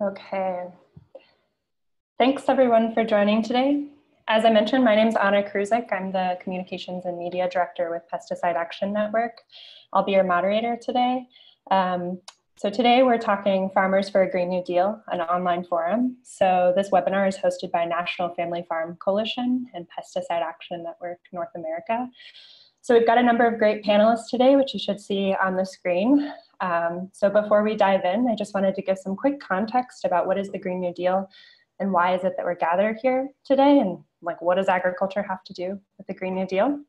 Okay. Thanks everyone for joining today. As I mentioned, my name is Anna Kruzik. I'm the Communications and Media Director with Pesticide Action Network. I'll be your moderator today. So today we're talking Farmers for a Green New Deal, an online forum. So this webinar is hosted by National Family Farm Coalition and Pesticide Action Network North America. So we've got a number of great panelists today, which you should see on the screen. So before we dive in, I just wanted to give some quick context about what is the Green New Deal and why is it that we're gathered here today, and what does agriculture have to do with the Green New Deal?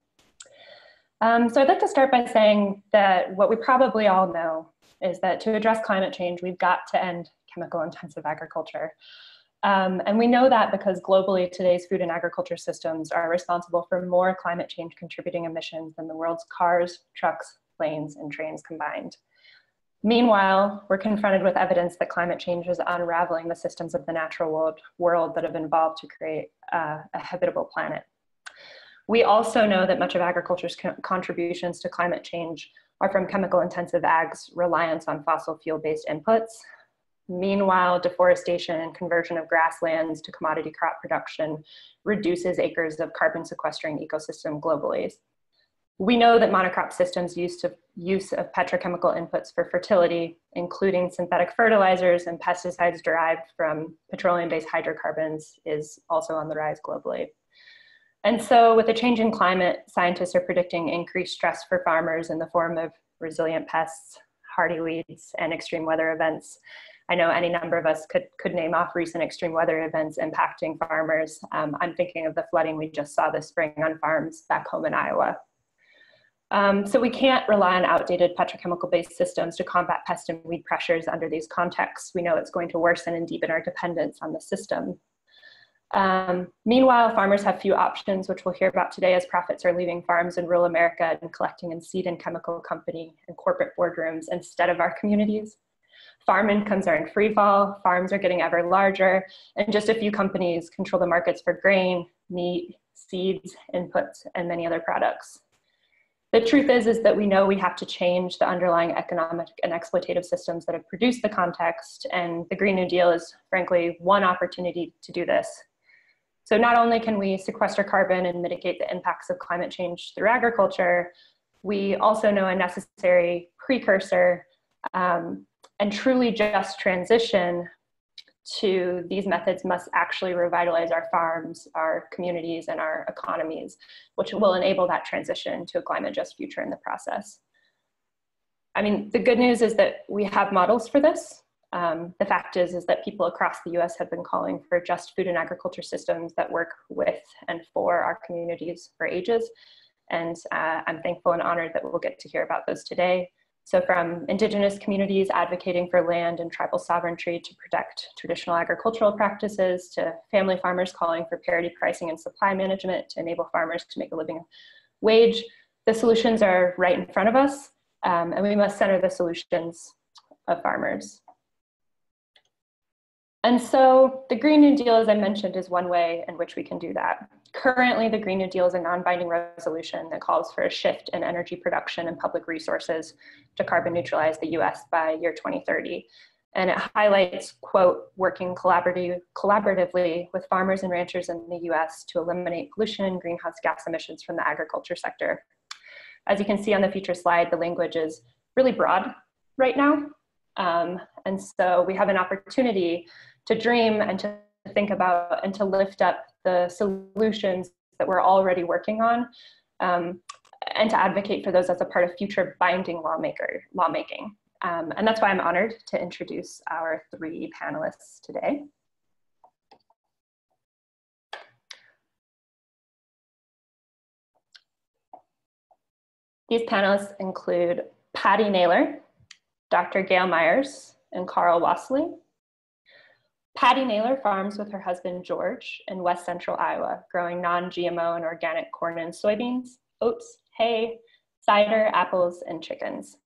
So I'd like to start by saying that what we probably all know is that to address climate change, we've got to end chemical-intensive agriculture. And we know that because globally today's food and agriculture systems are responsible for more climate change contributing emissions than the world's cars, trucks, planes, and trains combined. Meanwhile, we're confronted with evidence that climate change is unraveling the systems of the natural world that have evolved to create a habitable planet. We also know that much of agriculture's contributions to climate change are from chemical-intensive ag's reliance on fossil fuel-based inputs. Meanwhile, deforestation and conversion of grasslands to commodity crop production reduces acres of carbon sequestering ecosystem globally. We know that monocrop systems use of petrochemical inputs for fertility, including synthetic fertilizers and pesticides derived from petroleum-based hydrocarbons, is also on the rise globally. And so with the change in climate, scientists are predicting increased stress for farmers in the form of resilient pests, hardy weeds, and extreme weather events. I know any number of us could name off recent extreme weather events impacting farmers. I'm thinking of the flooding we just saw this spring on farms back home in Iowa. So we can't rely on outdated petrochemical-based systems to combat pest and weed pressures under these contexts. We know it's going to worsen and deepen our dependence on the system. Meanwhile, farmers have few options, which we'll hear about today, as profits are leaving farms in rural America and collecting in seed and chemical company and corporate boardrooms instead of our communities. Farm incomes are in free fall, farms are getting ever larger, and just a few companies control the markets for grain, meat, seeds, inputs, and many other products. The truth is that we know we have to change the underlying economic and exploitative systems that have produced the context, and the Green New Deal is, frankly, one opportunity to do this. So not only can we sequester carbon and mitigate the impacts of climate change through agriculture, we also know a necessary precursor and truly just transition to these methods must actually revitalize our farms, our communities, and our economies, which will enable that transition to a climate just future in the process. I mean, the good news is that we have models for this. The fact is that people across the US have been calling for just food and agriculture systems that work with and for our communities for ages. And I'm thankful and honored that we'll get to hear about those today. So from indigenous communities advocating for land and tribal sovereignty to protect traditional agricultural practices, to family farmers calling for parity pricing and supply management to enable farmers to make a living wage, the solutions are right in front of us, and we must center the solutions of farmers. And so the Green New Deal, as I mentioned, is one way in which we can do that. Currently, the Green New Deal is a non-binding resolution that calls for a shift in energy production and public resources to carbon neutralize the US by year 2030. And it highlights, quote, working collaboratively with farmers and ranchers in the US to eliminate pollution and greenhouse gas emissions from the agriculture sector. As you can see on the future slide, the language is really broad right now. And so we have an opportunity to dream and to think about and to lift up the solutions that we're already working on, and to advocate for those as a part of future binding lawmaking. And that's why I'm honored to introduce our three panelists today. These panelists include Patty Naylor, Dr. Gail Myers, and Carl Wassley. Patty Naylor farms with her husband, George, in west central Iowa, growing non-GMO and organic corn and soybeans, oats, hay, cider, apples, and chickens.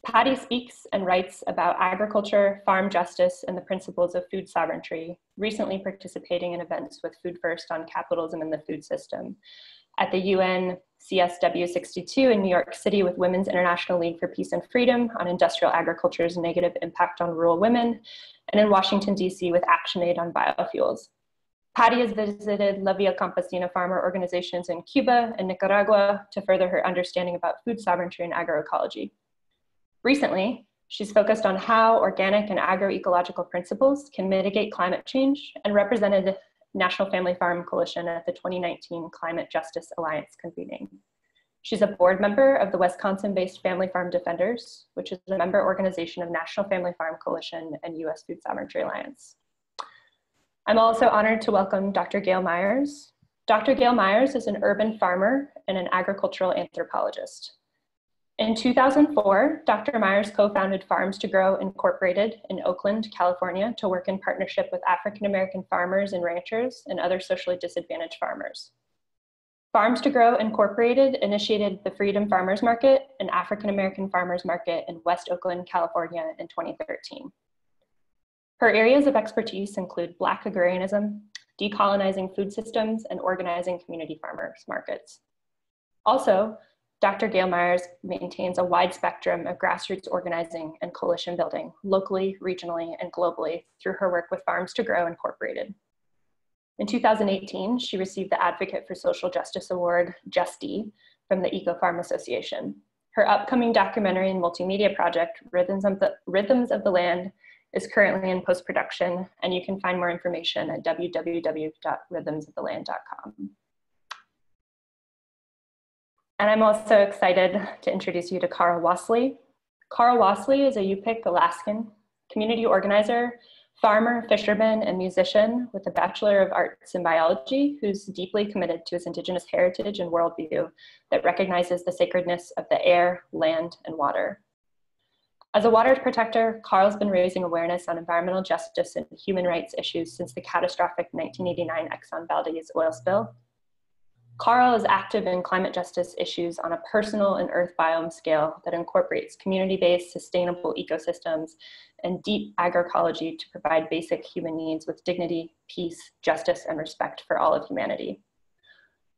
Patty speaks and writes about agriculture, farm justice, and the principles of food sovereignty, recently participating in events with Food First on capitalism in the food system. at the UN CSW 62 in New York City with Women's International League for Peace and Freedom on industrial agriculture's negative impact on rural women, and in Washington, D.C. with ActionAid on biofuels. Patty has visited La Via Campesina farmer organizations in Cuba and Nicaragua to further her understanding about food sovereignty and agroecology. Recently, she's focused on how organic and agroecological principles can mitigate climate change and represented National Family Farm Coalition at the 2019 Climate Justice Alliance convening. She's a board member of the Wisconsin-based Family Farm Defenders, which is a member organization of National Family Farm Coalition and U.S. Food Sovereignty Alliance. I'm also honored to welcome Dr. Gail Myers. Dr. Gail Myers is an urban farmer and an agricultural anthropologist. In 2004, Dr. Myers co-founded Farms to Grow Incorporated in Oakland, California, to work in partnership with African-American farmers and ranchers and other socially disadvantaged farmers. Farms to Grow Incorporated initiated the Freedom Farmers Market, an African-American farmers market in West Oakland, California in 2013. Her areas of expertise include Black agrarianism, decolonizing food systems, and organizing community farmers markets. Also, Dr. Gail Myers maintains a wide spectrum of grassroots organizing and coalition building locally, regionally, and globally through her work with Farms to Grow Incorporated. In 2018, she received the Advocate for Social Justice Award, JUSTY, from the Eco Farm Association. Her upcoming documentary and multimedia project, Rhythms of the Land, is currently in post-production, and you can find more information at www.rhythmsoftheland.com. And I'm also excited to introduce you to Carl Wasley. Carl Wasley is a Yupik, Alaskan community organizer, farmer, fisherman, and musician with a Bachelor of Arts in Biology who's deeply committed to his Indigenous heritage and worldview that recognizes the sacredness of the air, land, and water. As a water protector, Carl's been raising awareness on environmental justice and human rights issues since the catastrophic 1989 Exxon Valdez oil spill. Carl is active in climate justice issues on a personal and earth biome scale that incorporates community-based sustainable ecosystems and deep agroecology to provide basic human needs with dignity, peace, justice, and respect for all of humanity.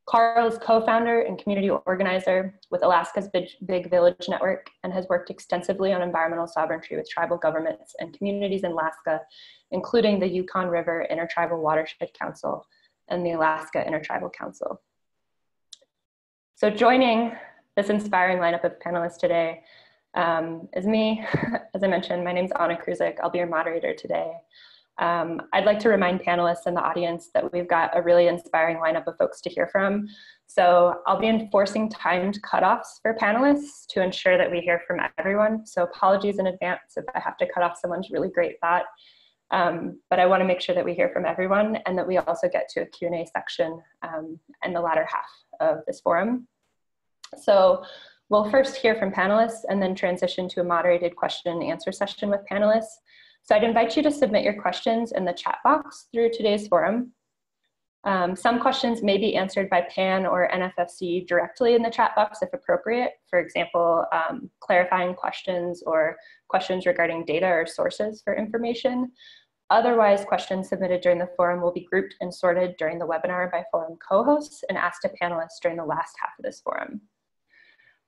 Carl is co-founder and community organizer with Alaska's Big Village Network and has worked extensively on environmental sovereignty with tribal governments and communities in Alaska, including the Yukon River Intertribal Watershed Council and the Alaska Intertribal Council. So joining this inspiring lineup of panelists today is me. As I mentioned, my name's Anna Kruzik. I'll be your moderator today. I'd like to remind panelists and the audience that we've got a really inspiring lineup of folks to hear from. So I'll be enforcing timed cutoffs for panelists to ensure that we hear from everyone. So apologies in advance if I have to cut off someone's really great thought. But I want to make sure that we hear from everyone and that we also get to a Q&A section in the latter half of this forum. So we'll first hear from panelists and then transition to a moderated question and answer session with panelists. So I'd invite you to submit your questions in the chat box through today's forum. Some questions may be answered by PAN or NFFC directly in the chat box if appropriate. For example, clarifying questions or questions regarding data or sources for information. Otherwise, questions submitted during the forum will be grouped and sorted during the webinar by forum co-hosts and asked to panelists during the last half of this forum.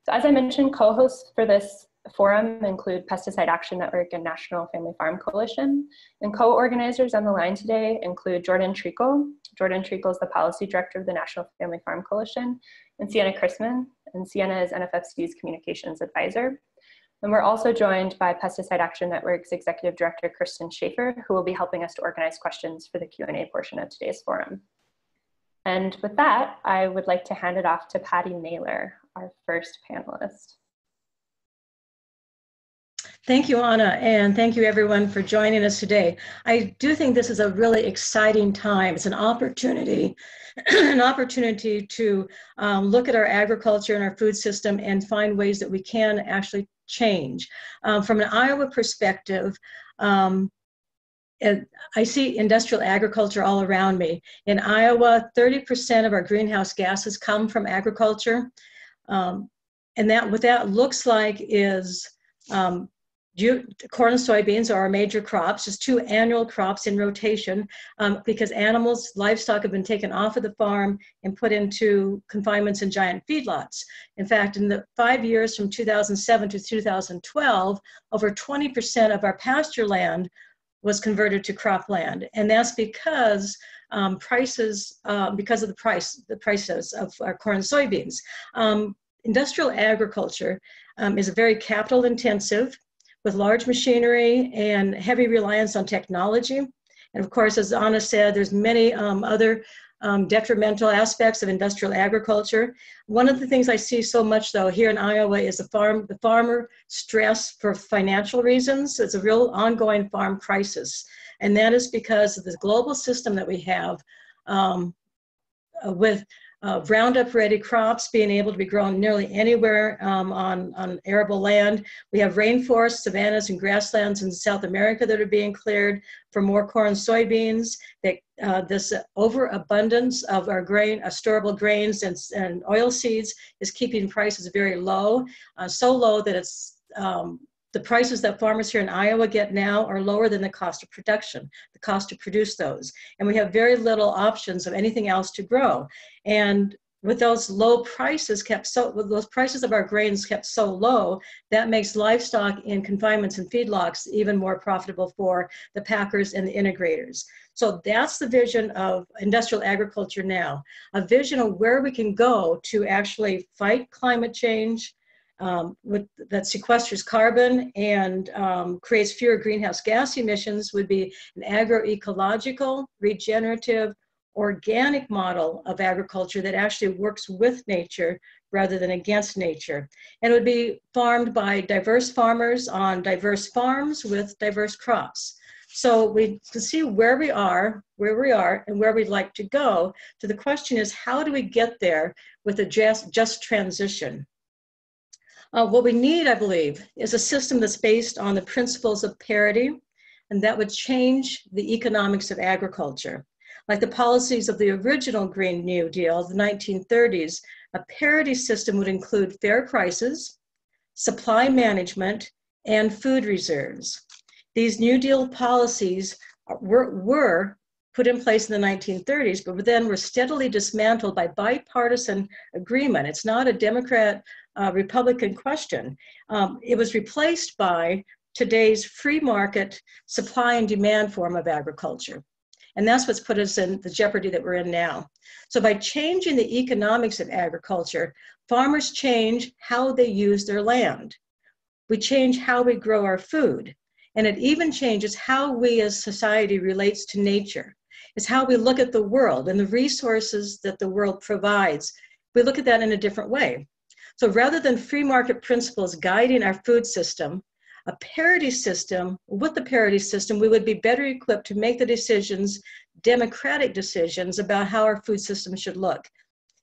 So as I mentioned, co-hosts for this forum include Pesticide Action Network and National Family Farm Coalition. And co-organizers on the line today include Jordan Treacle. Jordan Treacle is the Policy Director of the National Family Farm Coalition, and Sienna Chrisman. And Sienna is NFFC's Communications Advisor. And we're also joined by Pesticide Action Network's Executive Director, Kristen Schaefer, who will be helping us to organize questions for the Q&A portion of today's forum. And with that, I would like to hand it off to Patty Naylor, our first panelist. Thank you, Anna, and thank you everyone for joining us today. I do think this is a really exciting time. It's an opportunity, to look at our agriculture and our food system and find ways that we can actually change. From an Iowa perspective, I see industrial agriculture all around me. In Iowa, 30% of our greenhouse gases come from agriculture. And what that looks like is corn and soybeans are our major crops, just 2 annual crops in rotation, because livestock have been taken off of the farm and put into confinements in giant feedlots. In fact, in the 5 years from 2007 to 2012, over 20% of our pasture land was converted to cropland, and that's because because of the prices of our corn and soybeans. Industrial agriculture is very capital intensive, with large machinery and heavy reliance on technology. And of course, as Anna said, there's many other detrimental aspects of industrial agriculture. One of the things I see so much though here in Iowa is the farmer stress for financial reasons. It's a real ongoing farm crisis. And that is because of the global system that we have with Roundup ready crops being able to be grown nearly anywhere on arable land. We have rainforests, savannas, and grasslands in South America that are being cleared for more corn and soybeans. This overabundance of our storable grains and oil seeds is keeping prices very low, so low that it's the prices that farmers here in Iowa get now are lower than the cost of production, the cost to produce those. And we have very little options of anything else to grow. And with those low prices with those prices of our grains kept so low, that makes livestock in confinements and feedlots even more profitable for the packers and the integrators. So that's the vision of industrial agriculture now, a vision of where we can go to actually fight climate change, that sequesters carbon and creates fewer greenhouse gas emissions, would be an agroecological, regenerative, organic model of agriculture that actually works with nature rather than against nature. And it would be farmed by diverse farmers on diverse farms with diverse crops. So we can see where we are, and where we'd like to go. So the question is, how do we get there with a just transition? What we need, I believe, is a system that's based on the principles of parity, and that would change the economics of agriculture. Like the policies of the original Green New Deal of the 1930s, a parity system would include fair prices, supply management, and food reserves. These New Deal policies were put in place in the 1930s, but then were steadily dismantled by bipartisan agreement. It's not a Democrat-Republican question. It was replaced by today's free market supply and demand form of agriculture. And that's what's put us in the jeopardy that we're in now. So by changing the economics of agriculture, farmers change how they use their land. We change how we grow our food. And it even changes how we as society relates to nature. It's how we look at the world and the resources that the world provides. We look at that in a different way. So rather than free market principles guiding our food system, a parity system, with the parity system, we would be better equipped to make the decisions, democratic decisions about how our food system should look.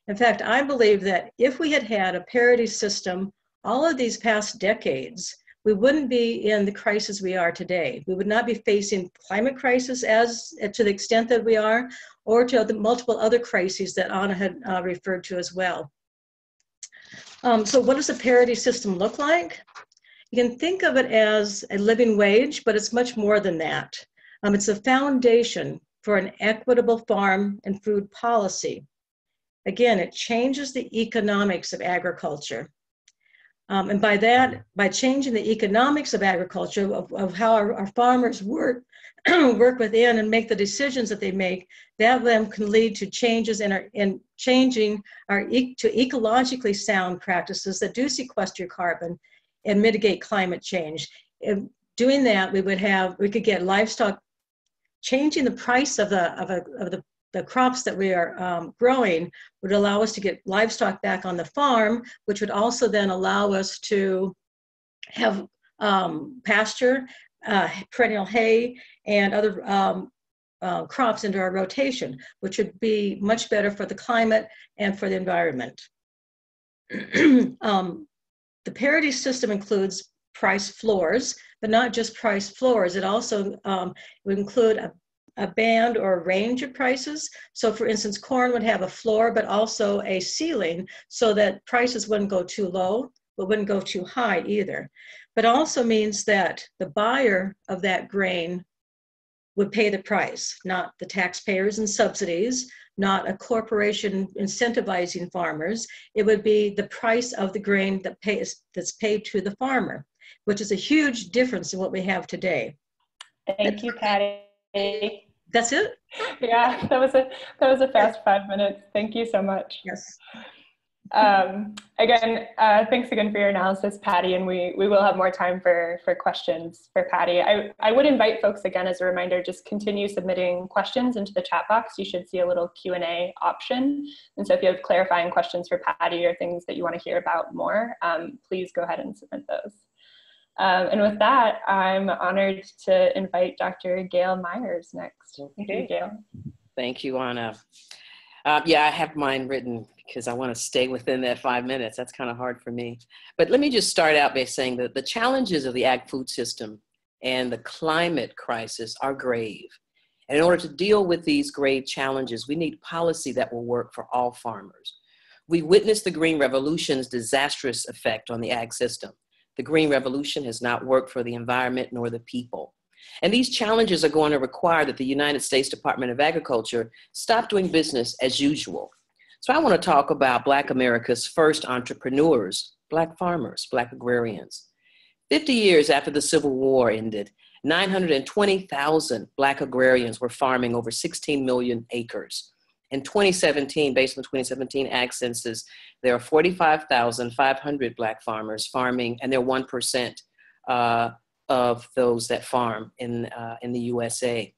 In fact, I believe that if we had had a parity system all of these past decades, we wouldn't be in the crisis we are today. We would not be facing climate crisis to the extent that we are, or to the multiple other crises that Anna had referred to as well. So what does a parity system look like? You can think of it as a living wage, but it's much more than that. It's a foundation for an equitable farm and food policy. Again, it changes the economics of agriculture. And by that, by changing the economics of agriculture, of how our farmers work, work within and make the decisions that they make, that then can lead to changes in changing to ecologically sound practices that do sequester carbon and mitigate climate change. In doing that, we could get livestock, changing the price of the crops that we are growing would allow us to get livestock back on the farm, which would also then allow us to have pasture, perennial hay, and other crops into our rotation, which would be much better for the climate and for the environment. The parity system includes price floors, but not just price floors. It also would include a band or a range of prices. So for instance, corn would have a floor, but also a ceiling so that prices wouldn't go too low, but wouldn't go too high either. but also means that the buyer of that grain would pay the price, not the taxpayers and subsidies, not a corporation incentivizing farmers. It would be the price of the grain that's paid to the farmer, which is a huge difference in what we have today. Thank you, Patty. That's it? Yeah, that was a fast 5 minutes. Thank you so much. Yes. Again, thanks again for your analysis, Patty, and we will have more time for questions for Patty. I would invite folks, again, as a reminder, just continue submitting questions into the chat box. You should see a little Q&A option. And so if you have clarifying questions for Patty or things that you want to hear about more, please go ahead and submit those. And with that, I'm honored to invite Dr. Gail Myers next. Thank you, Gail. Thank you, Anna. Yeah, I have mine written because I want to stay within that 5 minutes. That's kind of hard for me. But let me just start out by saying that the challenges of the ag food system and the climate crisis are grave. And in order to deal with these grave challenges, we need policy that will work for all farmers. We witnessed the Green Revolution's disastrous effect on the ag system. The Green Revolution has not worked for the environment nor the people. And these challenges are going to require that the United States Department of Agriculture stop doing business as usual. So I want to talk about Black America's first entrepreneurs, Black farmers, Black agrarians. 50 years after the Civil War ended, 920,000 Black agrarians were farming over 16 million acres. In 2017, based on the 2017 Ag Census, there are 45,500 Black farmers farming, and they're 1% of those that farm in the USA.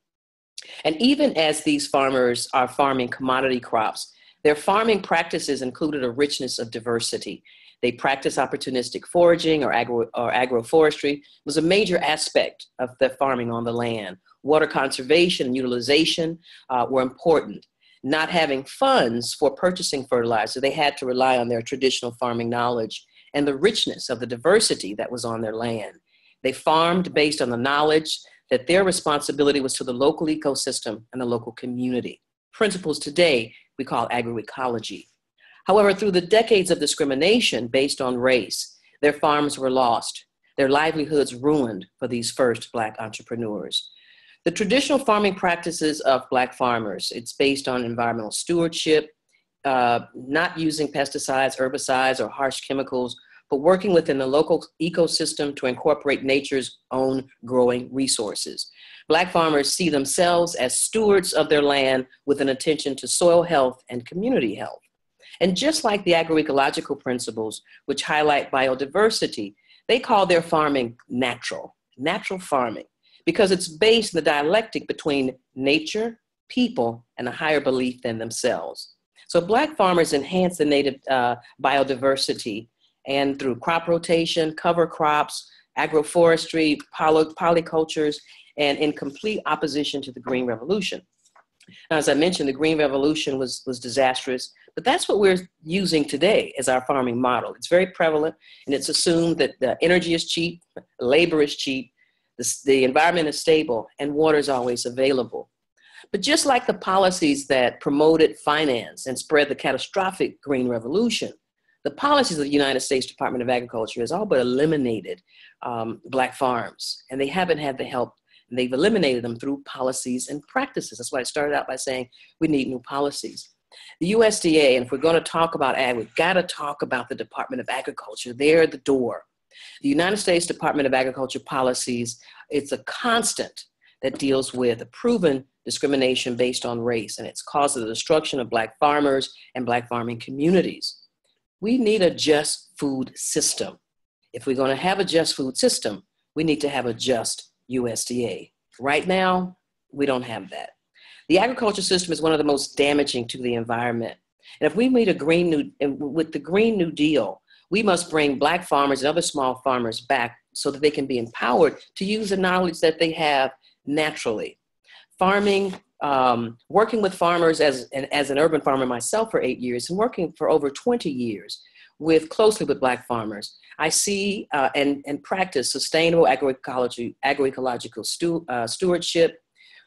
And even as these farmers are farming commodity crops, their farming practices included a richness of diversity. They practice opportunistic foraging or agroforestry. It was a major aspect of the farming on the land. Water conservation and utilization were important. Not having funds for purchasing fertilizer, they had to rely on their traditional farming knowledge and the richness of the diversity that was on their land. They farmed based on the knowledge that their responsibility was to the local ecosystem and the local community. Principles today we call agroecology. However, through the decades of discrimination based on race, their farms were lost, their livelihoods ruined for these first Black entrepreneurs. The traditional farming practices of Black farmers, it's based on environmental stewardship, not using pesticides, herbicides, or harsh chemicals, but working within the local ecosystem to incorporate nature's own growing resources. Black farmers see themselves as stewards of their land with an attention to soil health and community health. And just like the agroecological principles, which highlight biodiversity, they call their farming natural farming, because it's based in the dialectic between nature, people, and a higher belief than themselves. So Black farmers enhance the native biodiversity and through crop rotation, cover crops, agroforestry, polycultures, and in complete opposition to the Green Revolution. Now, as I mentioned, the Green Revolution was disastrous, but that's what we're using today as our farming model. It's very prevalent, and it's assumed that the energy is cheap, labor is cheap, the environment is stable, and water is always available. But just like the policies that promoted finance and spread the catastrophic Green Revolution, the policies of the United States Department of Agriculture has all but eliminated Black farms, and they haven't had the help. And they've eliminated them through policies and practices. That's why I started out by saying we need new policies. The USDA, and if we're going to talk about ag, we've got to talk about the Department of Agriculture. They're at the door. The United States Department of Agriculture policies, it's a constant that deals with a proven discrimination based on race, and it's caused the destruction of Black farmers and Black farming communities. We need a just food system. If we're going to have a just food system, we need to have a just USDA. Right now, we don't have that. The agriculture system is one of the most damaging to the environment. And if we meet with the Green New Deal, we must bring Black farmers and other small farmers back so that they can be empowered to use the knowledge that they have naturally. Farming, working with farmers as an urban farmer myself for 8 years and working for over 20 years closely with Black farmers, I see and practice sustainable agroecological stewardship.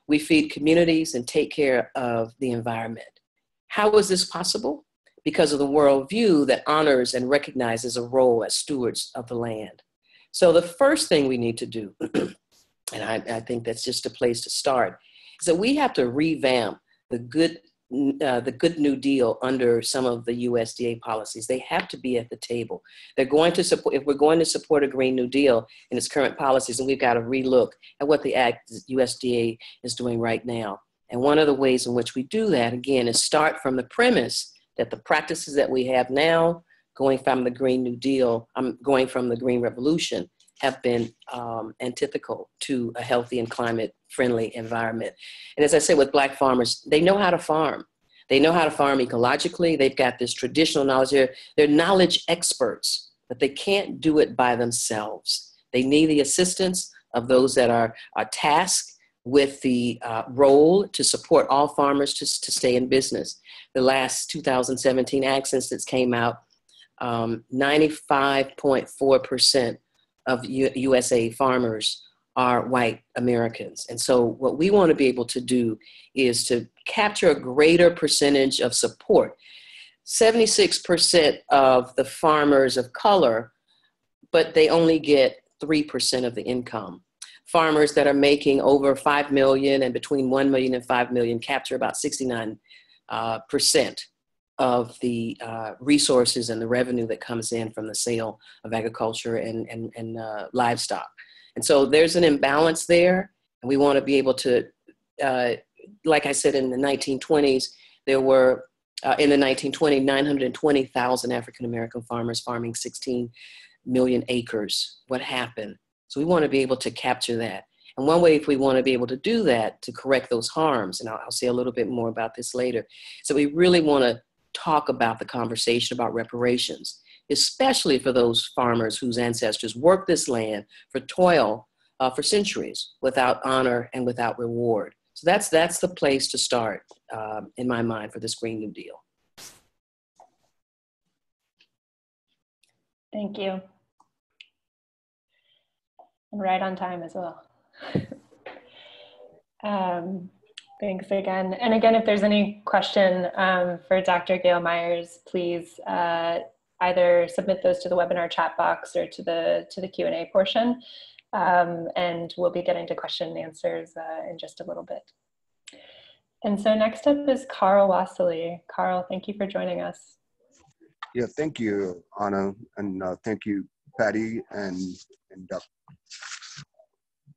We feed communities and take care of the environment. How is this possible? Because of the worldview that honors and recognizes a role as stewards of the land. So the first thing we need to do, and I think that's just a place to start, is that we have to revamp the good New Deal under some of the USDA policies. They have to be at the table. They're going to support, if we're going to support a Green New Deal in its current policies, and we've got to relook at what the USDA is doing right now. And one of the ways in which we do that, again, is start from the premise that the practices that we have now, going from the Green New Deal, going from the Green Revolution, have been antithetical to a healthy and climate-friendly environment. And as I said, with Black farmers, they know how to farm. They know how to farm ecologically. They've got this traditional knowledge. They're knowledge experts, but they can't do it by themselves. They need the assistance of those that are tasked with the role to support all farmers to stay in business. The last 2017 Ag Census came out, 95.4% of USA farmers are white Americans. And so what we want to be able to do is to capture a greater percentage of support. 76% of the farmers of color, but they only get 3% of the income. Farmers that are making over 5 million and between 1 million and 5 million capture about 69% of the resources and the revenue that comes in from the sale of agriculture and livestock. And so there's an imbalance there. And we want to be able to, like I said, in the 1920s, there were, in the 1920s, 920,000 African-American farmers farming 16 million acres. What happened? So we want to be able to capture that. And one way, if we want to be able to do that, to correct those harms, and I'll say a little bit more about this later, so we really want to talk about the conversation about reparations, especially for those farmers whose ancestors worked this land for toil for centuries without honor and without reward. So that's the place to start in my mind for this Green New Deal. Thank you. And right on time as well. Thanks again. And again, if there's any question for Dr. Gail Myers, please either submit those to the webinar chat box or to the Q&A portion. And we'll be getting to question and answers in just a little bit. And so next up is Carl Wassily. Carl, thank you for joining us. Yeah, thank you, Anna, and thank you, Patty, and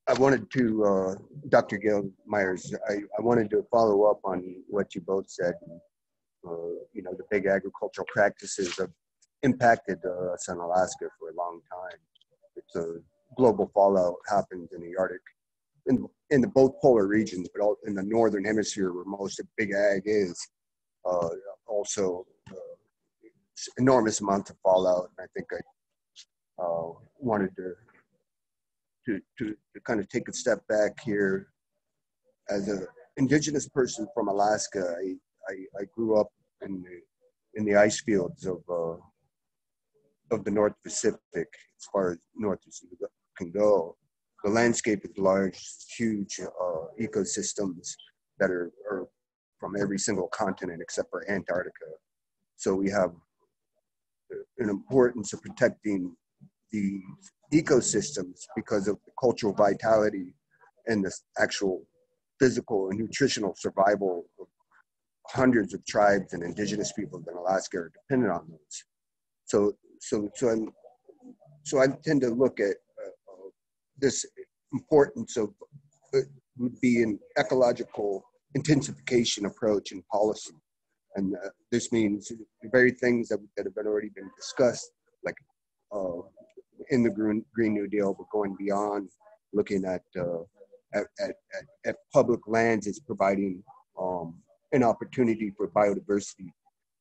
I wanted to, Dr. Gail Myers, I wanted to follow up on what you both said. You know, the big agricultural practices have impacted us in Alaska for a long time. It's a global fallout happens in the Arctic, in the both polar regions, but all in the northern hemisphere where most of big ag is. Also, enormous amounts of fallout. And I think I wanted to kind of take a step back here. As an indigenous person from Alaska, I grew up in the ice fields of the North Pacific, as far as north as you can go. The landscape is large, huge ecosystems that are from every single continent except for Antarctica. So we have an importance of protecting the ecosystems because of the cultural vitality and the actual physical and nutritional survival of hundreds of tribes and indigenous peoples in Alaska are dependent on those. So I tend to look at this importance of would be an ecological intensification approach in policy. And this means the very things that have already been discussed, like in the Green New Deal, but going beyond, looking at public lands as providing an opportunity for biodiversity,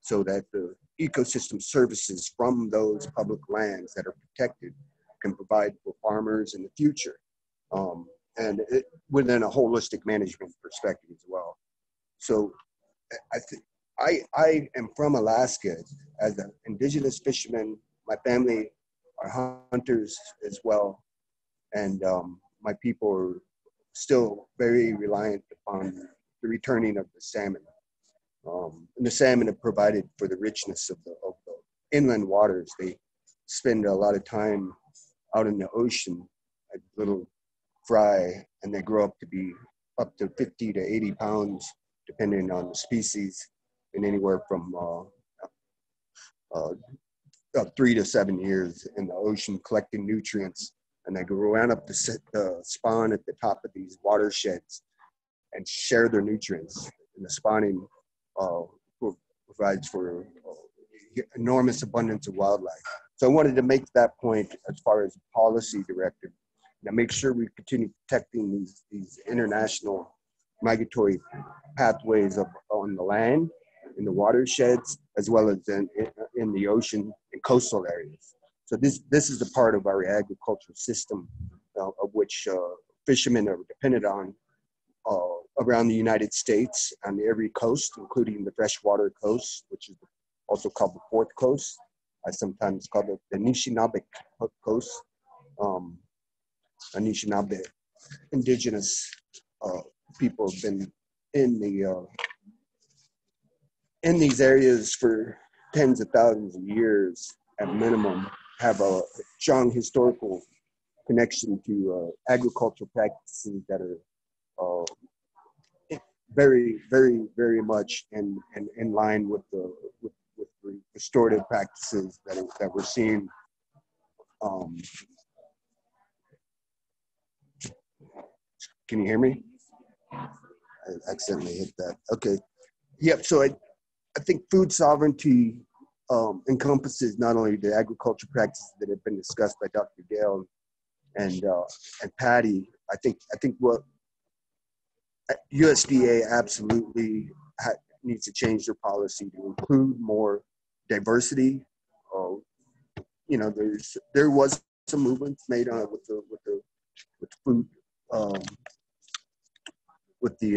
so that the ecosystem services from those public lands that are protected can provide for farmers in the future, and within a holistic management perspective as well. So I am from Alaska as an indigenous fisherman. My family are hunters as well, and my people are still very reliant upon the returning of the salmon. And the salmon have provided for the richness of the inland waters. They spend a lot of time out in the ocean, a little fry, and they grow up to be up to 50 to 80 pounds, depending on the species, and anywhere from 3 to 7 years in the ocean collecting nutrients. And they go around up to spawn at the top of these watersheds and share their nutrients. And the spawning provides for enormous abundance of wildlife. So I wanted to make that point as far as policy directive, to make sure we continue protecting these international migratory pathways on the land, in the watersheds, as well as in the ocean and coastal areas. So this is a part of our agricultural system of which fishermen are dependent on around the United States on every coast, including the freshwater coast, which is also called the fourth coast. I sometimes call it the Anishinaabe coast. Anishinaabe indigenous people have been in these areas for tens of thousands of years at minimum, have a strong historical connection to agricultural practices that are very, very, very much in line with the restorative practices that we're seeing. Can you hear me? I accidentally hit that. Okay. Yep. So I think food sovereignty encompasses not only the agriculture practices that have been discussed by Dr. Gail and Patty. I think what USDA absolutely needs to change their policy to include more diversity. There was some movements made on with food with the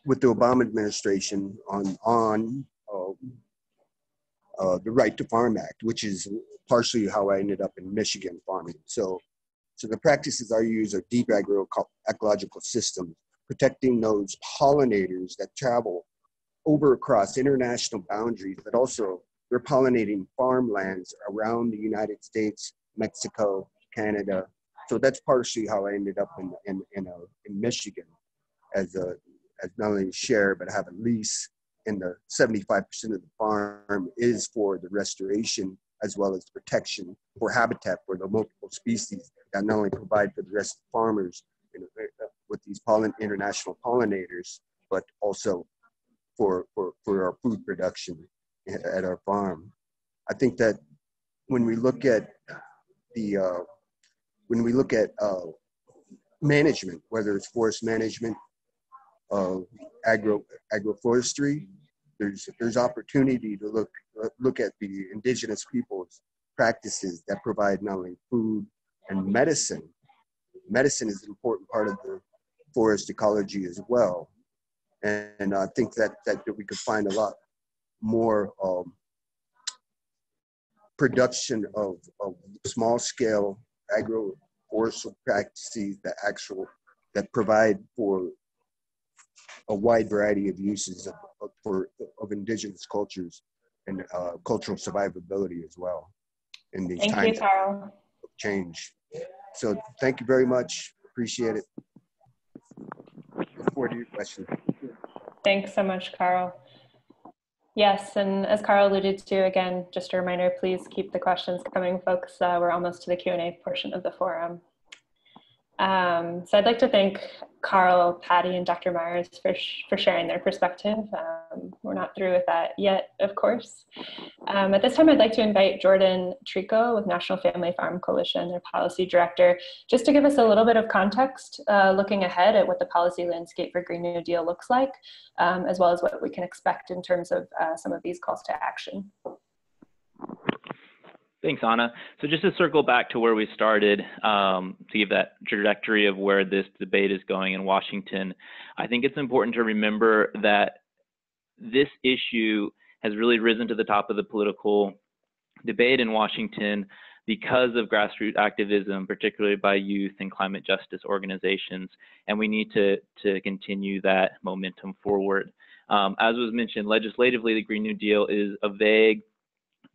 Obama administration on the Right to Farm Act, which is partially how I ended up in Michigan farming. So the practices I use are deep agroecological systems, protecting those pollinators that travel over across international boundaries, but also they're pollinating farmlands around the United States, Mexico, Canada. So that's partially how I ended up in Michigan as not only a share, but have a lease. And the 75% of the farm is for the restoration as well as protection for habitat for the multiple species that not only provide for the rest of the farmers with these international pollinators, but also for our food production at our farm. I think that when we look at management, whether it's forest management, agroforestry, there's opportunity to look at the indigenous people's practices that provide not only food and medicine. Medicine is an important part of the forest ecology as well. And I think that we could find a lot more production of small scale agroforestry practices that provide for a wide variety of uses of indigenous cultures and cultural survivability as well in these times of change. So thank you very much. Appreciate it. Look forward to your questions. Thanks so much, Carl. Yes, and as Carl alluded to, again, just a reminder, please keep the questions coming, folks. We're almost to the Q&A portion of the forum. So I'd like to thank Carl, Patty, and Dr. Myers for sharing their perspective. We're not through with that yet, of course. At this time, I'd like to invite Jordan Trico with National Family Farm Coalition, their policy director, just to give us a little bit of context, looking ahead at what the policy landscape for Green New Deal looks like, as well as what we can expect in terms of some of these calls to action. Thanks, Anna. So just to circle back to where we started, to give that trajectory of where this debate is going in Washington, I think it's important to remember that this issue has really risen to the top of the political debate in Washington because of grassroots activism, particularly by youth and climate justice organizations, and we need to continue that momentum forward. As was mentioned, legislatively, the Green New Deal is a vague,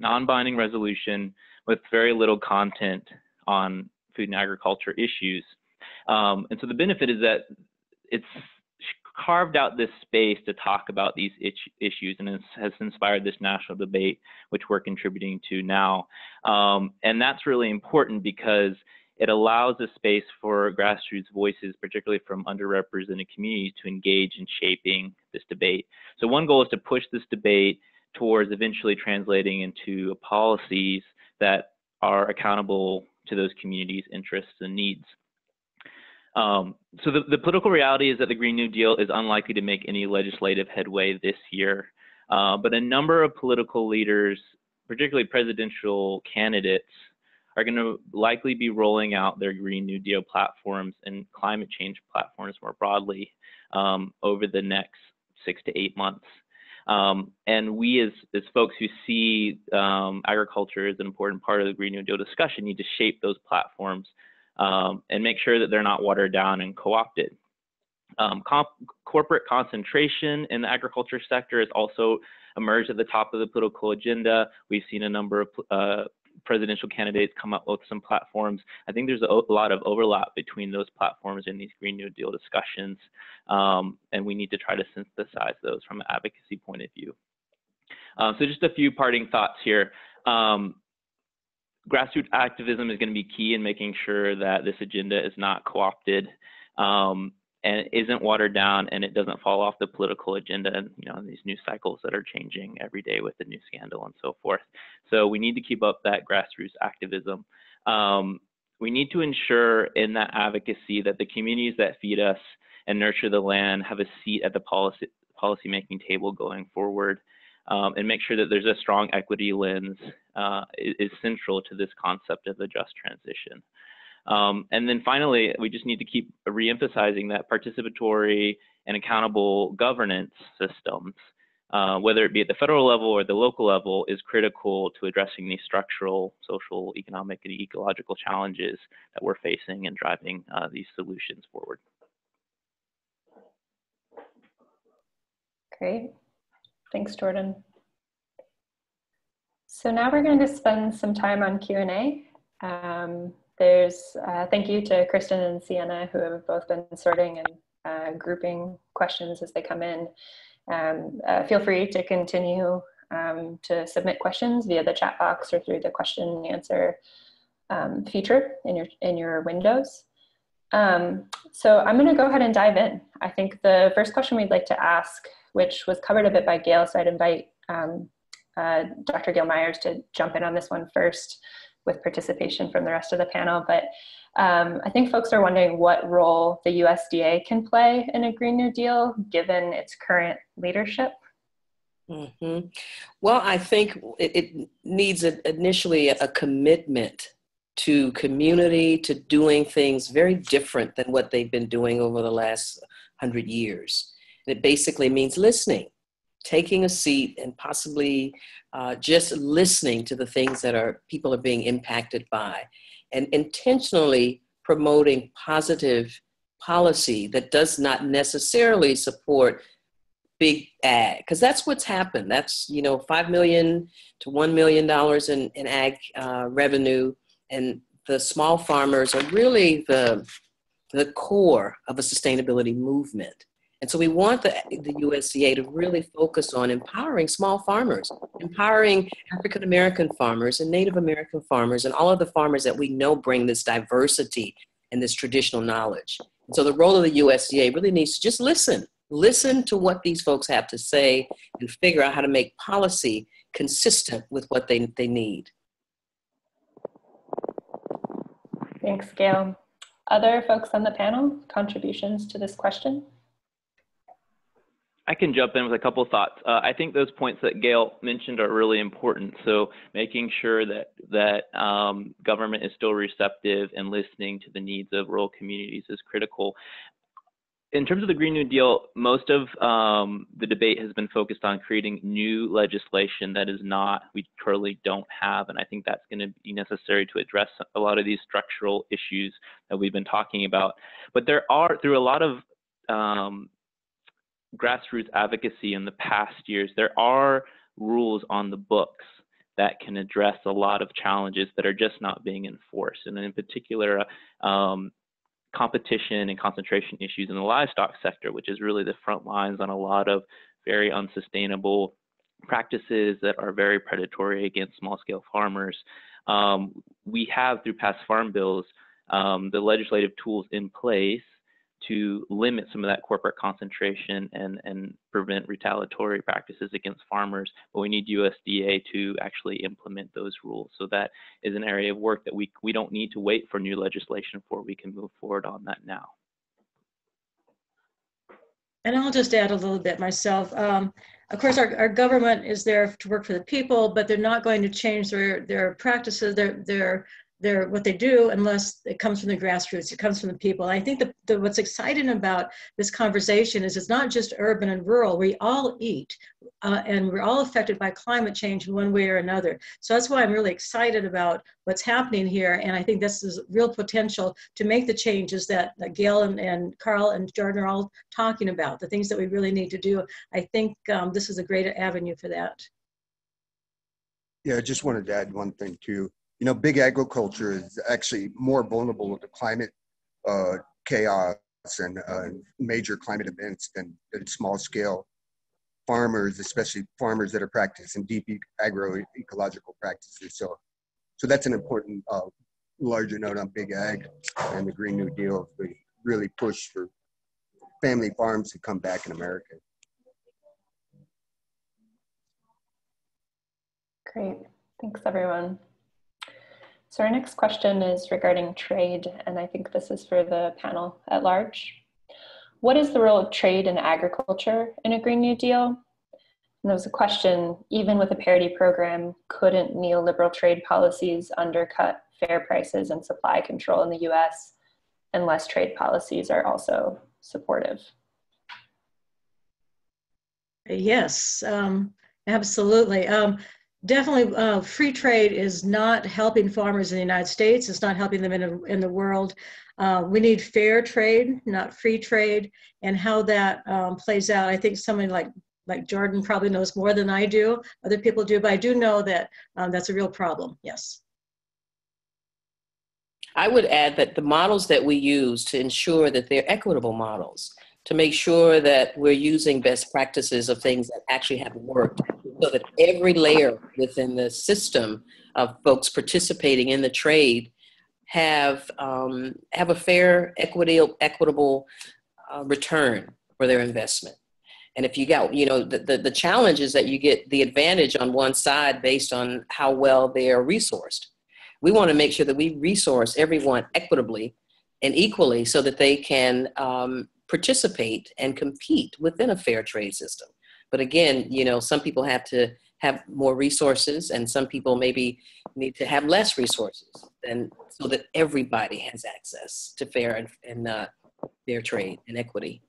non-binding resolution with very little content on food and agriculture issues. And so the benefit is that it's carved out this space to talk about these issues, and it has inspired this national debate, which we're contributing to now. And that's really important because it allows a space for grassroots voices, particularly from underrepresented communities, to engage in shaping this debate. So one goal is to push this debate towards eventually translating into policies that are accountable to those communities' interests and needs. So the political reality is that the Green New Deal is unlikely to make any legislative headway this year, but a number of political leaders, particularly presidential candidates, are going to likely be rolling out their Green New Deal platforms and climate change platforms more broadly over the next 6 to 8 months. And we as folks who see agriculture as an important part of the Green New Deal discussion need to shape those platforms and make sure that they're not watered down and co-opted. Corporate concentration in the agriculture sector has also emerged at the top of the political agenda. We've seen a number of presidential candidates come up with some platforms. I think there's a lot of overlap between those platforms and these Green New Deal discussions, and we need to try to synthesize those from an advocacy point of view. So just a few parting thoughts here. Grassroots activism is going to be key in making sure that this agenda is not co-opted and isn't watered down, and it doesn't fall off the political agenda, and these news cycles that are changing every day with the new scandal and so forth. So we need to keep up that grassroots activism. We need to ensure in that advocacy that the communities that feed us and nurture the land have a seat at the policy-making table going forward, and make sure that there's a strong equity lens is central to this concept of a just transition. And then finally, we just need to keep reemphasizing that participatory and accountable governance systems, whether it be at the federal level or the local level, is critical to addressing these structural, social, economic, and ecological challenges that we're facing and driving these solutions forward. Great. Thanks, Jordan. So now we're going to spend some time on Q&A. Thank you to Kristen and Sienna, who have both been sorting and grouping questions as they come in. Feel free to continue to submit questions via the chat box or through the question and answer feature in your windows. So I'm going to go ahead and dive in. I think the first question we'd like to ask, which was covered a bit by Gail, so I'd invite Dr. Gail Myers to jump in on this one first with participation from the rest of the panel. But I think folks are wondering what role the USDA can play in a Green New Deal given its current leadership. Mm-hmm. Well, I think it needs initially a commitment to community, to doing things very different than what they've been doing over the last 100 years. And it basically means listening, taking a seat and possibly just listening to the things that people are being impacted by, and intentionally promoting positive policy that does not necessarily support big ag, because that's what's happened. That's, $5 million to $1 million in ag revenue, and the small farmers are really the core of a sustainability movement. And so we want the USDA to really focus on empowering small farmers, empowering African-American farmers and Native American farmers and all of the farmers that we know bring this diversity and this traditional knowledge. And so the role of the USDA really needs to just listen to what these folks have to say and figure out how to make policy consistent with what they need. Thanks, Gail. Other folks on the panel, contributions to this question? I can jump in with a couple of thoughts. I think those points that Gail mentioned are really important. So making sure that government is still receptive and listening to the needs of rural communities is critical. In terms of the Green New Deal, most of the debate has been focused on creating new legislation that is not, we currently don't have, and I think that's going to be necessary to address a lot of these structural issues that we've been talking about. But there are, through a lot of grassroots advocacy in the past years, there are rules on the books that can address a lot of challenges that are just not being enforced. And in particular, competition and concentration issues in the livestock sector, which is really the front lines on a lot of very unsustainable practices that are very predatory against small-scale farmers. We have, through past farm bills, the legislative tools in place to limit some of that corporate concentration and prevent retaliatory practices against farmers, but we need USDA to actually implement those rules. So that is an area of work that we don't need to wait for new legislation for. We can move forward on that now. And I'll just add a little bit myself. Of course, our government is there to work for the people, but they're not going to change their practices, their what they do, unless it comes from the grassroots, it comes from the people. And I think what's exciting about this conversation is it's not just urban and rural. We all eat, and we're all affected by climate change in one way or another. So that's why I'm really excited about what's happening here. And I think this is real potential to make the changes that Gail and Carl and Jordan are all talking about, the things that we really need to do. I think this is a great avenue for that. Yeah, I just wanted to add one thing too. You know, big agriculture is actually more vulnerable to climate chaos and major climate events than small scale farmers, especially farmers that are practicing deep agroecological practices. So that's an important larger note on big ag and the Green New Deal. We really push for family farms to come back in America. Great, thanks everyone. So our next question is regarding trade, and I think this is for the panel at large. What is the role of trade in agriculture in a Green New Deal? And there was a question, even with a parity program, couldn't neoliberal trade policies undercut fair prices and supply control in the US unless trade policies are also supportive? Yes, absolutely. Definitely, free trade is not helping farmers in the United States. It's not helping them in the world. We need fair trade, not free trade, and how that plays out. I think someone like Jordan probably knows more than I do. Other people do, but I do know that that's a real problem. Yes. I would add that the models that we use to ensure that they're equitable models, to make sure that we're using best practices of things that actually have worked, so that every layer within the system of folks participating in the trade have a fair, equitable return for their investment. And if you got, you know, the challenge is that you get the advantage on one side based on how well they are resourced. We want to make sure that we resource everyone equitably and equally so that they can participate and compete within a fair trade system. But again, you know, some people have to have more resources and some people maybe need to have less resources, and so that everybody has access to fair and fair trade and equity.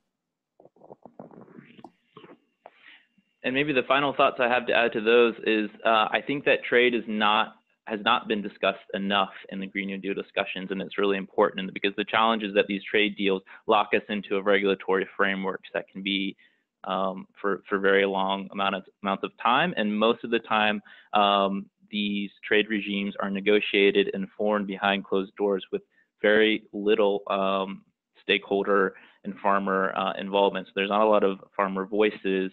And maybe the final thoughts I have to add to those is I think that trade has not been discussed enough in the Green New Deal discussions, and it's really important because the challenge is that these trade deals lock us into a regulatory frameworks that can be for very long amounts of time, and most of the time these trade regimes are negotiated and formed behind closed doors with very little stakeholder and farmer involvement. So there's not a lot of farmer voices,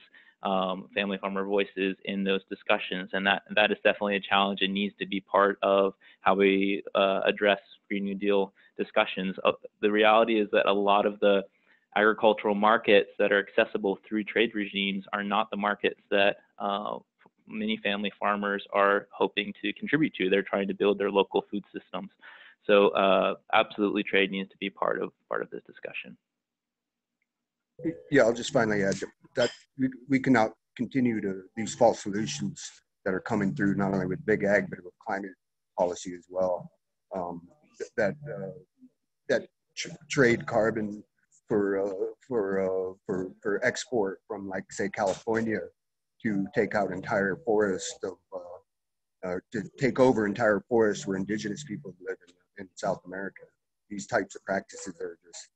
family farmer voices in those discussions, and that is definitely a challenge and needs to be part of how we address Green New Deal discussions. The reality is that a lot of the agricultural markets that are accessible through trade regimes are not the markets that many family farmers are hoping to contribute to. They're trying to build their local food systems. So absolutely, trade needs to be part of this discussion. Yeah, I'll just finally add that we cannot continue to these false solutions that are coming through, not only with big ag, but with climate policy as well. Trade carbon for export from, like, say, California, to take out entire forests to take over entire forests where indigenous people live in South America. These types of practices are just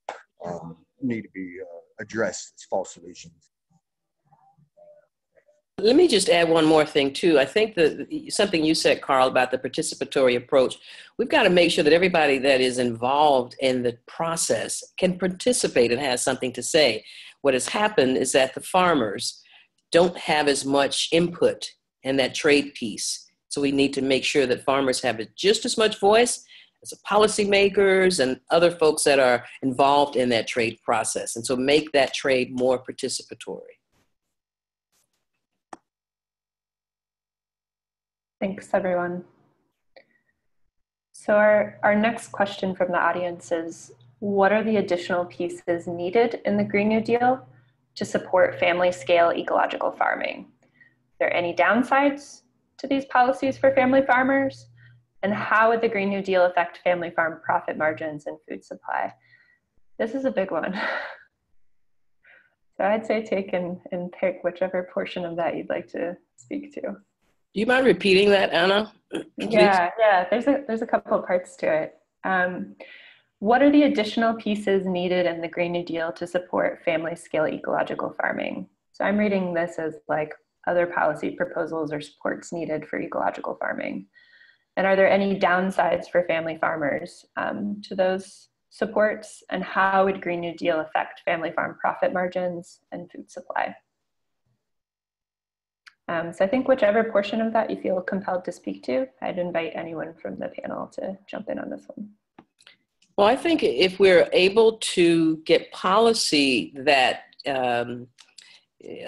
need to be addressed as false solutions. Let me just add one more thing too. I think that something you said, Carl, about the participatory approach, we've got to make sure that everybody that is involved in the process can participate and has something to say. What has happened is that the farmers don't have as much input in that trade piece. So we need to make sure that farmers have just as much voice as the policymakers and other folks that are involved in that trade process. And so make that trade more participatory. Thanks, everyone. So our next question from the audience is, what are the additional pieces needed in the Green New Deal to support family-scale ecological farming? Are there any downsides to these policies for family farmers? And how would the Green New Deal affect family farm profit margins and food supply? This is a big one. So I'd say take and pick whichever portion of that you'd like to speak to. Do you mind repeating that, Anna? Yeah, there's a couple of parts to it. What are the additional pieces needed in the Green New Deal to support family-scale ecological farming? So I'm reading this as like other policy proposals or supports needed for ecological farming. And are there any downsides for family farmers to those supports? And how would Green New Deal affect family farm profit margins and food supply? So I think whichever portion of that you feel compelled to speak to, I'd invite anyone from the panel to jump in on this one. Well, I think if we're able to get policy that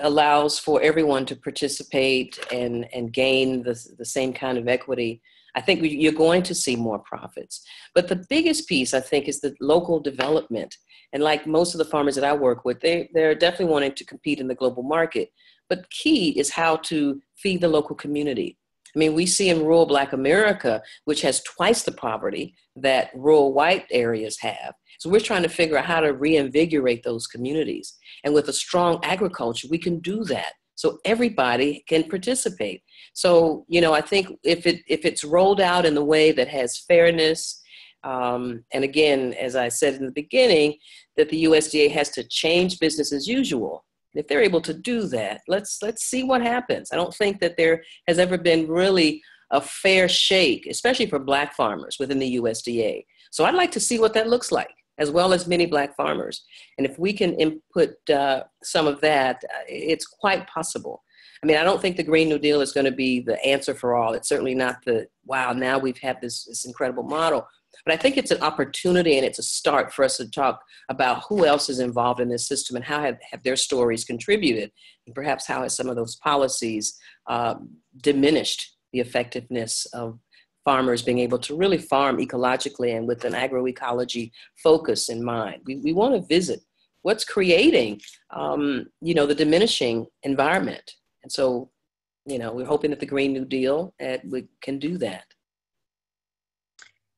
allows for everyone to participate and gain the same kind of equity, I think you're going to see more profits. But the biggest piece, I think, is the local development. And like most of the farmers that I work with, they're definitely wanting to compete in the global market. But key is how to feed the local community. I mean, we see in rural Black America, which has twice the poverty that rural white areas have. So we're trying to figure out how to reinvigorate those communities. And with a strong agriculture, we can do that. So everybody can participate. So, you know, I think if it's rolled out in the way that has fairness, and again, as I said in the beginning, that the USDA has to change business as usual. If they're able to do that, let's see what happens. I don't think that there has ever been really a fair shake, especially for Black farmers within the USDA. So I'd like to see what that looks like, as well as many Black farmers. And if we can input some of that, it's quite possible. I mean, I don't think the Green New Deal is going to be the answer for all. It's certainly not the, wow, now we've had this incredible model. But I think it's an opportunity and it's a start for us to talk about who else is involved in this system and how have their stories contributed, and perhaps how has some of those policies diminished the effectiveness of farmers being able to really farm ecologically and with an agroecology focus in mind. We want to visit what's creating, you know, the diminishing environment. And so, you know, we're hoping that the Green New Deal we can do that.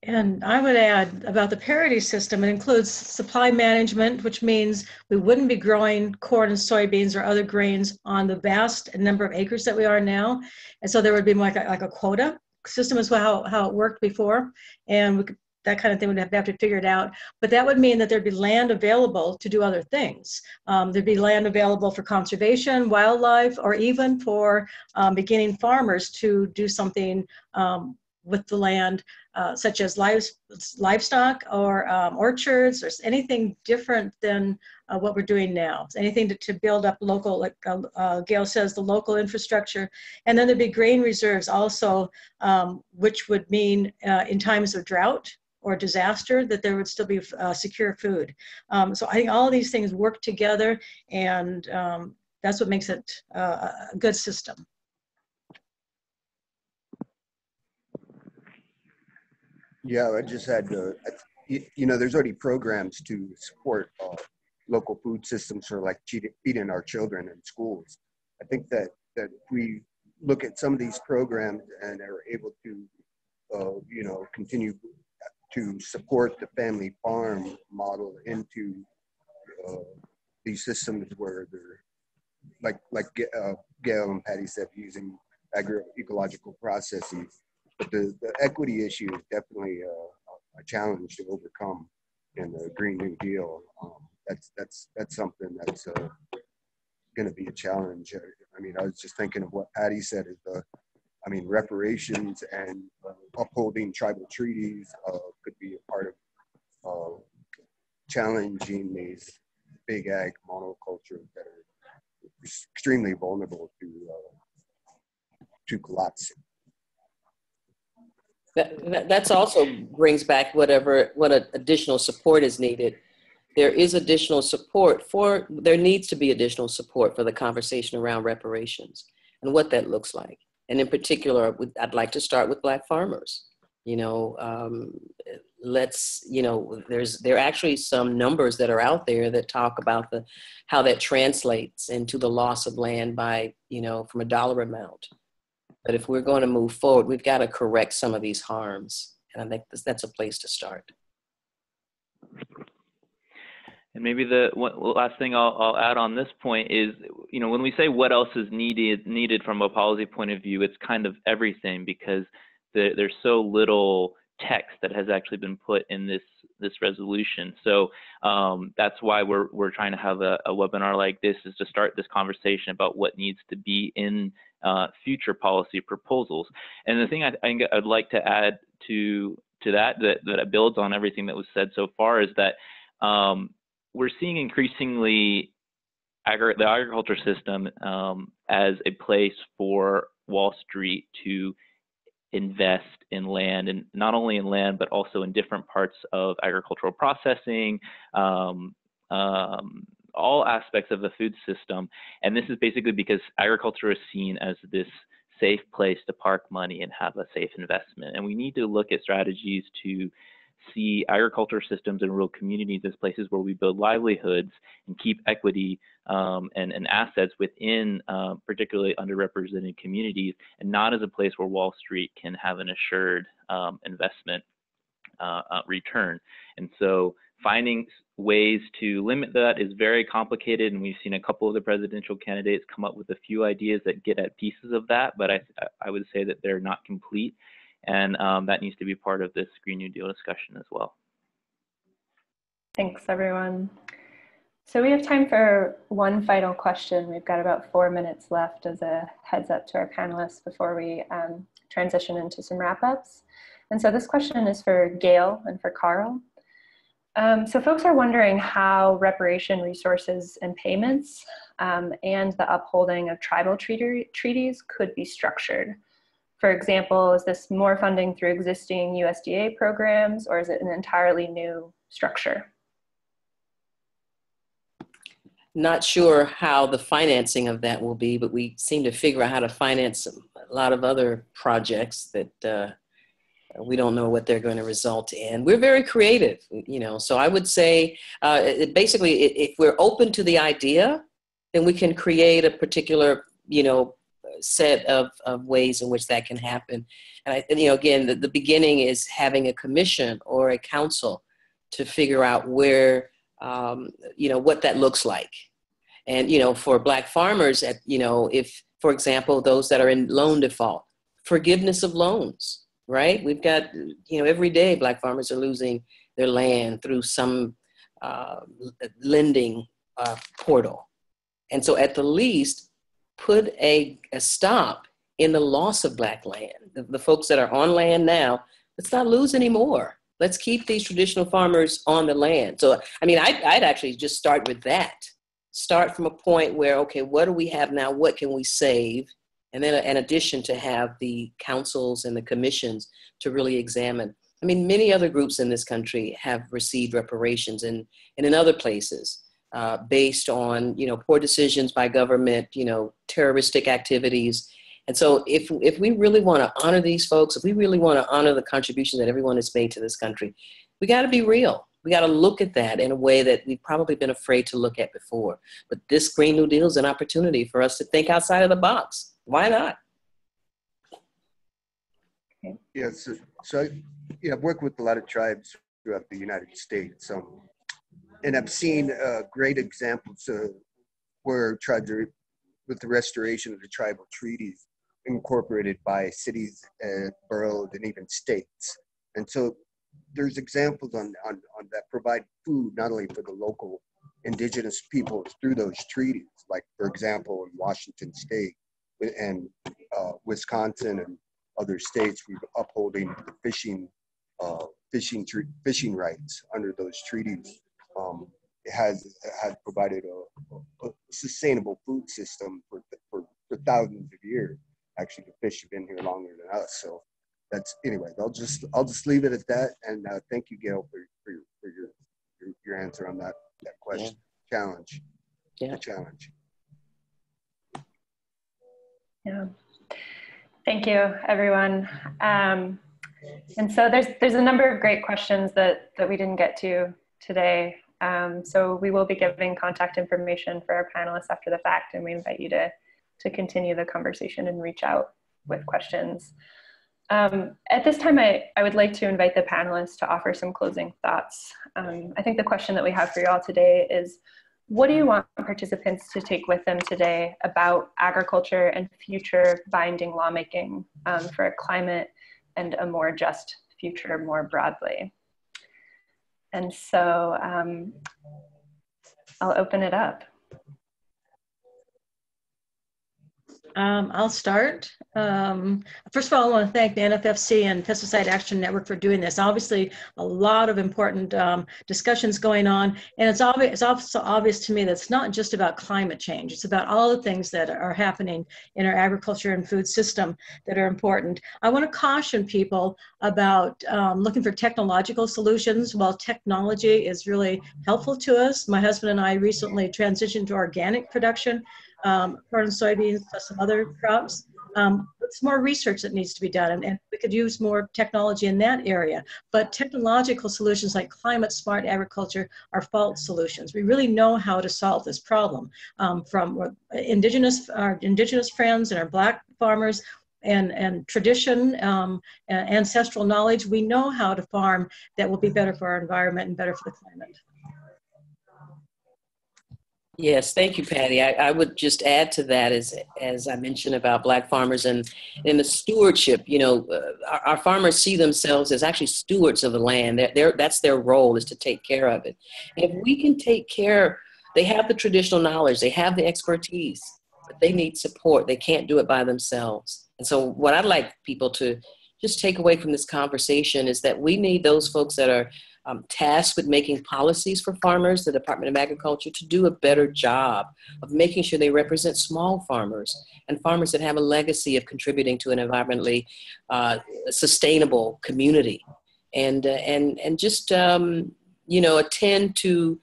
And I would add about the parity system, it includes supply management, which means we wouldn't be growing corn and soybeans or other grains on the vast number of acres that we are now. And so there would be like a quota system as well, how it worked before. And that kind of thing would have to figure it out. But that would mean that there'd be land available to do other things. There'd be land available for conservation, wildlife, or even for beginning farmers to do something with the land, such as livestock or orchards or anything different than what we're doing now. Anything to build up local, like Gail says, the local infrastructure. And then there'd be grain reserves also, which would mean in times of drought or disaster that there would still be secure food. So I think all of these things work together, and that's what makes it a good system. Yeah, I just had, you know, there's already programs to support local food systems for like feeding our children in schools. I think that if we look at some of these programs and are able to, you know, continue to support the family farm model into these systems where they're like Gail and Patty said, using agroecological processes. But the equity issue is definitely a challenge to overcome in the Green New Deal. That's something that's going to be a challenge. I mean, I was just thinking of what Patty said is reparations and upholding tribal treaties could be a part of challenging these big ag monocultures that are extremely vulnerable to collapse. That's also brings back what additional support is needed. There is additional support there needs to be additional support for the conversation around reparations and what that looks like. And in particular, I'd like to start with Black farmers. There are actually some numbers that are out there that talk about how that translates into the loss of land by, from a dollar amount. But if we're going to move forward, we've got to correct some of these harms. And I think that's a place to start. And maybe the last thing I'll add on this point is, when we say what else is needed from a policy point of view, it's kind of everything, because there's so little text that has actually been put in this resolution. So that's why we're trying to have a webinar like this, is to start this conversation about what needs to be in future policy proposals. And the thing I'd like to add to that builds on everything that was said so far is that we're seeing increasingly the agriculture system as a place for Wall Street to invest in land, and not only in land, but also in different parts of agricultural processing, all aspects of the food system. And this is basically because agriculture is seen as this safe place to park money and have a safe investment. And we need to look at strategies to see agriculture systems in rural communities as places where we build livelihoods and keep equity and assets within particularly underrepresented communities, and not as a place where Wall Street can have an assured investment return. And so finding ways to limit that is very complicated, and we've seen a couple of the presidential candidates come up with a few ideas that get at pieces of that, but I would say that they're not complete. And that needs to be part of this Green New Deal discussion as well. Thanks, everyone. So we have time for one final question. We've got about 4 minutes left as a heads up to our panelists before we transition into some wrap-ups. And so this question is for Gail and for Carl. So folks are wondering how reparation resources and payments and the upholding of tribal treaties could be structured. For example, is this more funding through existing USDA programs, or is it an entirely new structure? Not sure how the financing of that will be, but we seem to figure out how to finance a lot of other projects that we don't know what they're going to result in. We're very creative, so I would say basically if we're open to the idea, then we can create a particular, set of ways in which that can happen. And again, the beginning is having a commission or a council to figure out where, what that looks like. And, for Black farmers, if, for example, those that are in loan default, forgiveness of loans, right? We've got, every day Black farmers are losing their land through some lending portal. And so at the least, put a stop in the loss of Black land. The folks that are on land now, let's not lose any more. Let's keep these traditional farmers on the land. So, I'd actually just start with that. Start from a point where, okay, what do we have now? What can we save? And then in addition to have the councils and the commissions to really examine. Many other groups in this country have received reparations and in other places. Based on, poor decisions by government, terroristic activities. And so if we really want to honor these folks, if we really want to honor the contribution that everyone has made to this country, we got to be real. We got to look at that in a way that we've probably been afraid to look at before. But this Green New Deal is an opportunity for us to think outside of the box. Why not? Yeah, so I've worked with a lot of tribes throughout the United States. And I've seen great examples where tribes are, with the restoration of the tribal treaties, incorporated by cities, boroughs, and even states. And so there's examples on that provide food not only for the local indigenous peoples through those treaties. Like, for example, in Washington State and Wisconsin and other states, we're upholding the fishing rights under those treaties. It has provided a sustainable food system for thousands of years. Actually, the fish have been here longer than us. So that's, anyway, I'll just leave it at that. And thank you, Gail, for your answer on that question. Yeah. Challenge. Yeah. Challenge. Yeah. Thank you, everyone. And so there's a number of great questions that we didn't get to today. So we will be giving contact information for our panelists after the fact, and we invite you to continue the conversation and reach out with questions. At this time, I would like to invite the panelists to offer some closing thoughts. I think the question that we have for you all today is, what do you want participants to take with them today about agriculture and future binding lawmaking for a climate and a more just future more broadly? And so I'll open it up. I'll start. First of all, I want to thank the NFFC and Pesticide Action Network for doing this. Obviously, a lot of important discussions going on, and it's also obvious to me that it's not just about climate change. It's about all the things that are happening in our agriculture and food system that are important. I want to caution people about looking for technological solutions. While technology is really helpful to us, my husband and I recently transitioned to organic production. Corn and soybeans plus some other crops. It's more research that needs to be done, and we could use more technology in that area. But technological solutions like climate smart agriculture are false solutions. We really know how to solve this problem from our indigenous friends and our Black farmers and tradition, ancestral knowledge. We know how to farm that will be better for our environment and better for the climate. Yes, thank you, Patty. I would just add to that, as I mentioned about Black farmers and in the stewardship, you know, our farmers see themselves as actually stewards of the land. That's their role, is to take care of it. And if we can take care, they have the traditional knowledge, they have the expertise, but they need support. They can't do it by themselves. And so what I'd like people to just take away from this conversation is that we need those folks that are tasked with making policies for farmers, the Department of Agriculture, to do a better job of making sure they represent small farmers and farmers that have a legacy of contributing to an environmentally sustainable community, and just you know, attend to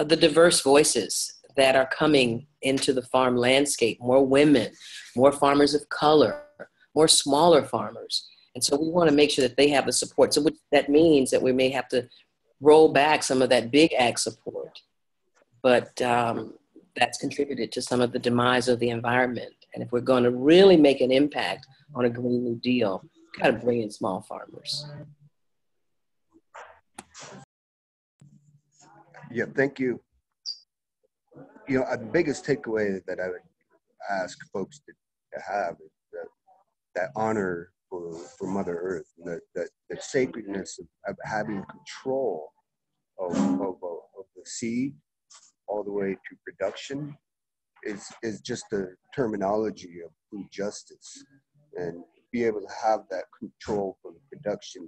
the diverse voices that are coming into the farm landscape. More women, more farmers of color, more smaller farmers. And so we want to make sure that they have the support. So that means that we may have to roll back some of that big ag support, but that's contributed to some of the demise of the environment. And if we're going to really make an impact on a Green New Deal, we've got to bring in small farmers. Yeah, thank you. You know, the biggest takeaway that I would ask folks to have is that honor for Mother Earth, the sacredness of having control of the seed all the way to production is just the terminology of food justice, and be able to have that control from the production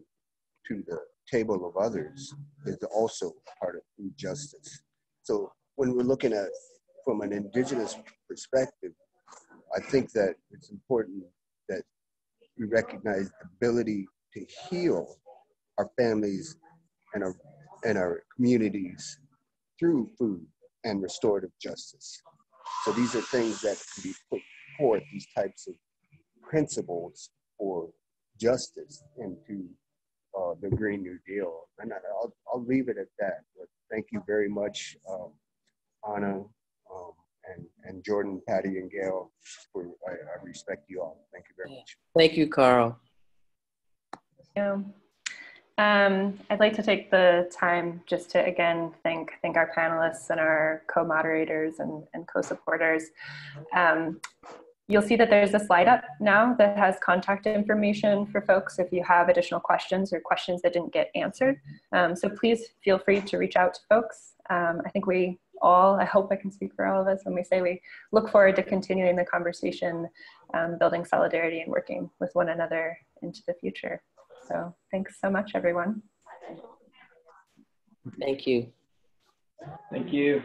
to the table of others is also part of food justice. So when we're looking at from an indigenous perspective, I think that it's important that we recognize the ability to heal our families and our communities through food and restorative justice. So these are things that can be put forth, these types of principles for justice into the Green New Deal. And I'll leave it at that. But thank you very much, Anna, and Jordan, Patty, and Gail. I respect you all. Thank you very much. Thank you, Carl. Yeah. I'd like to take the time just to again thank our panelists and our co-moderators and co-supporters. You'll see that there's a slide up now that has contact information for folks if you have additional questions or questions that didn't get answered. So please feel free to reach out to folks. I think we all, I hope I can speak for all of us when we say we look forward to continuing the conversation, building solidarity and working with one another into the future. So thanks so much, everyone. Thank you. Thank you.